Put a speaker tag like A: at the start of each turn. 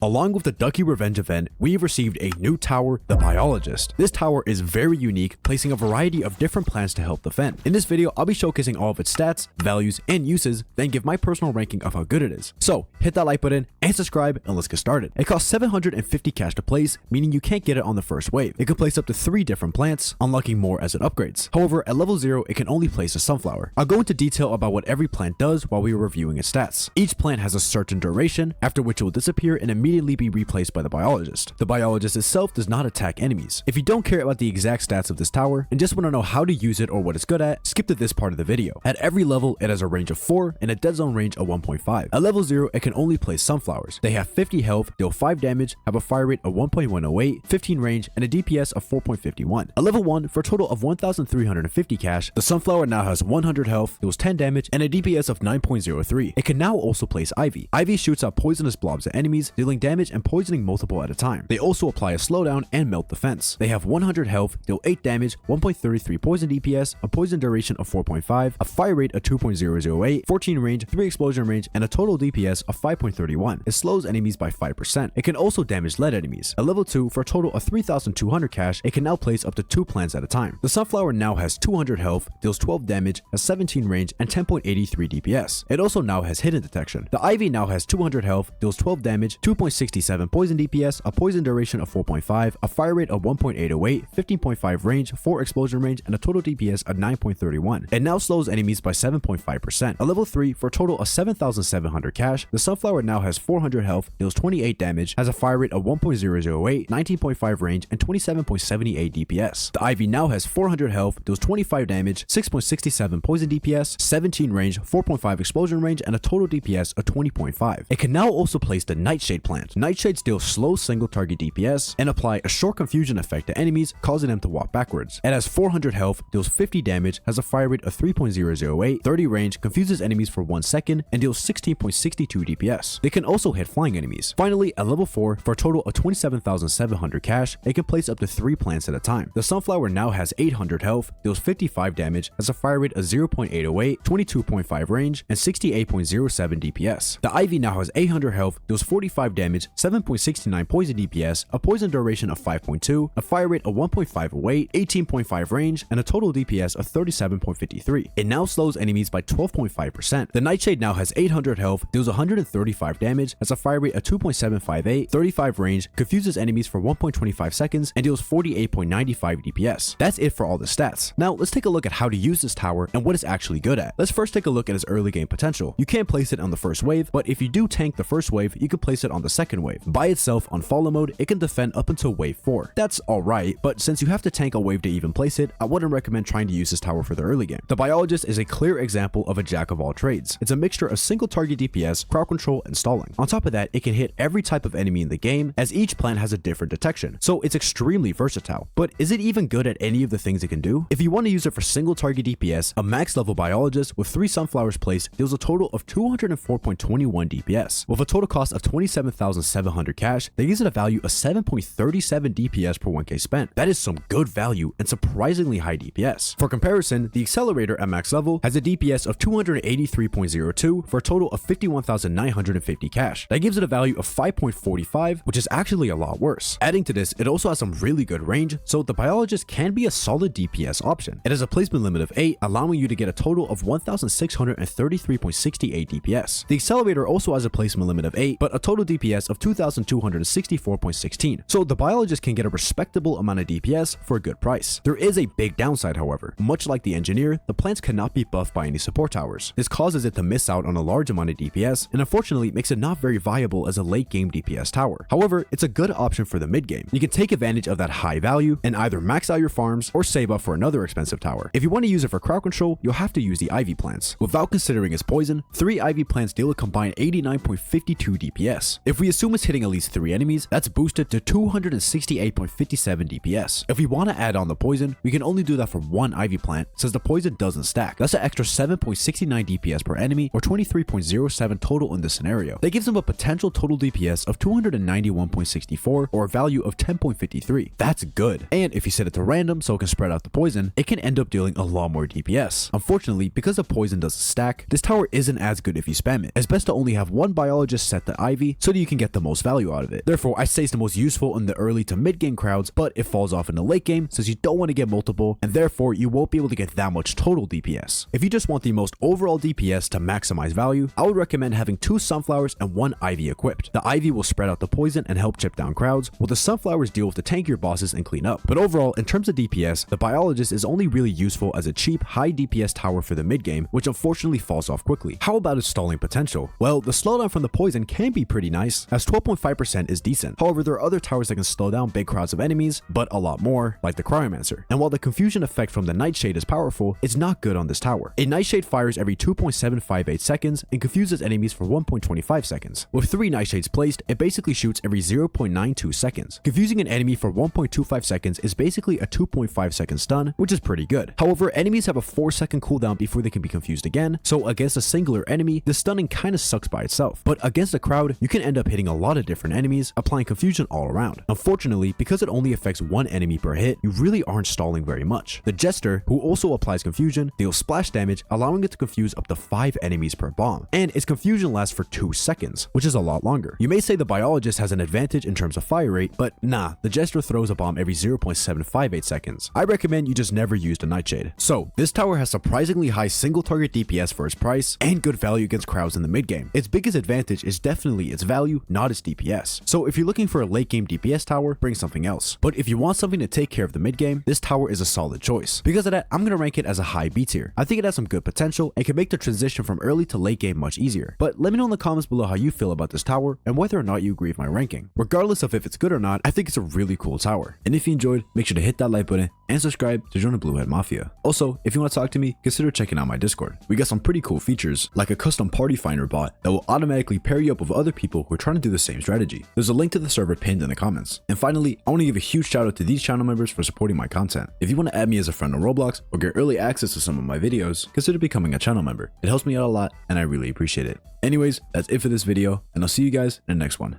A: Along with the Ducky Revenge Event, we've received a new tower, the Biologist. This tower is very unique, placing a variety of different plants to help defend. In this video, I'll be showcasing all of its stats, values, and uses, then give my personal ranking of how good it is. So, hit that like button and subscribe, and let's get started. It costs 750 cash to place, meaning you can't get it on the first wave. It can place up to 3 different plants, unlocking more as it upgrades. However, at level 0, it can only place a sunflower. I'll go into detail about what every plant does while we are reviewing its stats. Each plant has a certain duration, after which it will disappear and immediately be replaced by the Biologist. The Biologist itself does not attack enemies. If you don't care about the exact stats of this tower and just want to know how to use it or what it's good at, skip to this part of the video. At every level, it has a range of 4 and a dead zone range of 1.5. At level 0, it can only place sunflowers. They have 50 health, deal 5 damage, have a fire rate of 1.108, 15 range, and a DPS of 4.51. At level 1, for a total of 1,350 cash, the sunflower now has 100 health, deals 10 damage, and a DPS of 9.03. It can now also place Ivy. Ivy shoots out poisonous blobs at enemies, dealing damage and poisoning multiple at a time. They also apply a slowdown and melt defense. They have 100 health, deal 8 damage, 1.33 poison DPS, a poison duration of 4.5, a fire rate of 2.008, 14 range, 3 explosion range, and a total DPS of 5.31. It slows enemies by 5%. It can also damage lead enemies. At level 2, for a total of 3,200 cash, it can now place up to 2 plants at a time. The sunflower now has 200 health, deals 12 damage, has 17 range, and 10.83 DPS. It also now has hidden detection. The Ivy now has 200 health, deals 12 damage, 2.67 poison DPS, a poison duration of 4.5, a fire rate of 1.808, 15.5 range, 4 explosion range, and a total DPS of 9.31. It now slows enemies by 7.5%. At level 3, for a total of 7,700 cash, the sunflower now has 400 health, deals 28 damage, has a fire rate of 1.008, 19.5 range, and 27.78 DPS. The Ivy now has 400 health, deals 25 damage, 6.67 poison DPS, 17 range, 4.5 explosion range, and a total DPS of 20.5. It can now also place the Nightshade plant. Nightshades deal slow single target DPS and apply a short confusion effect to enemies, causing them to walk backwards. It has 400 health, deals 50 damage, has a fire rate of 3.008, 30 range, confuses enemies for 1 second, and deals 16.62 DPS. They can also hit flying enemies. Finally, at level 4, for a total of 27,700 cash, it can place up to 3 plants at a time. The sunflower now has 800 health, deals 55 damage, has a fire rate of 0.808, 22.5 range, and 68.07 DPS. The Ivy now has 800 health, deals 45 damage, 7.69 poison DPS, a poison duration of 5.2, a fire rate of 1.508, 18.5 range, and a total DPS of 37.53. It now slows enemies by 12.5%. The Nightshade now has 800 health, deals 135 damage, has a fire rate of 2.758, 35 range, confuses enemies for 1.25 seconds, and deals 48.95 DPS. That's it for all the stats. Now let's take a look at how to use this tower and what it's actually good at. Let's first take a look at its early game potential. You can't place it on the first wave, but if you do tank the first wave, you can place it on the second wave. By itself, on follow mode, it can defend up until wave 4. That's alright, but since you have to tank a wave to even place it, I wouldn't recommend trying to use this tower for the early game. The Biologist is a clear example of a jack of all trades. It's a mixture of single target DPS, crowd control, and stalling. On top of that, it can hit every type of enemy in the game, as each plant has a different detection, so it's extremely versatile. But is it even good at any of the things it can do? If you want to use it for single target DPS, a max level Biologist with 3 sunflowers placed deals a total of 204.21 DPS. With a total cost of 27,700 cash, they use it a value of 7.37 DPS per 1k spent. That is some good value and surprisingly high DPS. For comparison, the Accelerator at max level has a DPS of 283.02 for a total of 51,950 cash. That gives it a value of 5.45, which is actually a lot worse. Adding to this, it also has some really good range, so the Biologist can be a solid DPS option. It has a placement limit of 8, allowing you to get a total of 1,633.68 DPS. The Accelerator also has a placement limit of 8, but a total DPS of 2,264.16, so the Biologist can get a respectable amount of DPS for a good price. There is a big downside, however. Much like the Engineer, the plants cannot be buffed by any support towers. This causes it to miss out on a large amount of DPS, and unfortunately makes it not very viable as a late game DPS tower. However, it's a good option for the mid game. You can take advantage of that high value and either max out your farms or save up for another expensive tower. If you want to use it for crowd control, you'll have to use the Ivy plants. Without considering its poison, 3 Ivy plants deal a combined 89.52 DPS. If we assume it's hitting at least 3 enemies, that's boosted to 268.57 DPS. If we want to add on the poison, we can only do that for 1 Ivy plant, since the poison doesn't stack. That's an extra 7.69 DPS per enemy, or 23.07 total in this scenario. That gives them a potential total DPS of 291.64, or a value of 10.53. That's good. And if you set it to random so it can spread out the poison, it can end up dealing a lot more DPS. Unfortunately, because the poison doesn't stack, this tower isn't as good if you spam it. It's best to only have one Biologist set to Ivy so that you can get the most value out of it. Therefore, I say it's the most useful in the early to mid game crowds, but it falls off in the late game since you don't want to get multiple, and therefore you won't be able to get that much total DPS. If you just want the most overall DPS to maximize value, I would recommend having 2 sunflowers and 1 ivy equipped. The ivy will spread out the poison and help chip down crowds, while the sunflowers deal with the tankier bosses and clean up. But overall, in terms of DPS, the biologist is only really useful as a cheap, high DPS tower for the mid game, which unfortunately falls off quickly. How about its stalling potential? Well, the slowdown from the poison can be pretty nice, as 12.5% is decent. However, there are other towers that can slow down big crowds of enemies, but a lot more, like the Cryomancer. And while the confusion effect from the Nightshade is powerful, it's not good on this tower. A Nightshade fires every 2.758 seconds and confuses enemies for 1.25 seconds. With 3 Nightshades placed, it basically shoots every 0.92 seconds. Confusing an enemy for 1.25 seconds is basically a 2.5 second stun, which is pretty good. However, enemies have a 4-second cooldown before they can be confused again, so against a singular enemy, the stunning kinda sucks by itself. But against a crowd, you can end up hitting a lot of different enemies, applying confusion all around. Unfortunately, because it only affects 1 enemy per hit, you really aren't stalling very much. The Jester, who also applies confusion, deals splash damage, allowing it to confuse up to 5 enemies per bomb. And its confusion lasts for 2 seconds, which is a lot longer. You may say the biologist has an advantage in terms of fire rate, but nah, the Jester throws a bomb every 0.758 seconds. I recommend you just never use the Nightshade. So, this tower has surprisingly high single target DPS for its price, and good value against crowds in the mid game. Its biggest advantage is definitely its value, not its DPS. So if you're looking for a late game DPS tower, bring something else. But if you want something to take care of the mid game, this tower is a solid choice. Because of that, I'm gonna rank it as a high B tier. I think it has some good potential and can make the transition from early to late game much easier. But let me know in the comments below how you feel about this tower and whether or not you agree with my ranking. Regardless of if it's good or not, I think it's a really cool tower. And if you enjoyed, make sure to hit that like button and subscribe to join the Blue Head Mafia. Also, if you want to talk to me, consider checking out my Discord. We got some pretty cool features, like a custom party finder bot that will automatically pair you up with other people who are trying to do the same strategy. There's a link to the server pinned in the comments. And finally, I want to give a huge shout out to these channel members for supporting my content. If you want to add me as a friend on Roblox or get early access to some of my videos, consider becoming a channel member. It helps me out a lot and I really appreciate it. Anyways, that's it for this video, and I'll see you guys in the next one.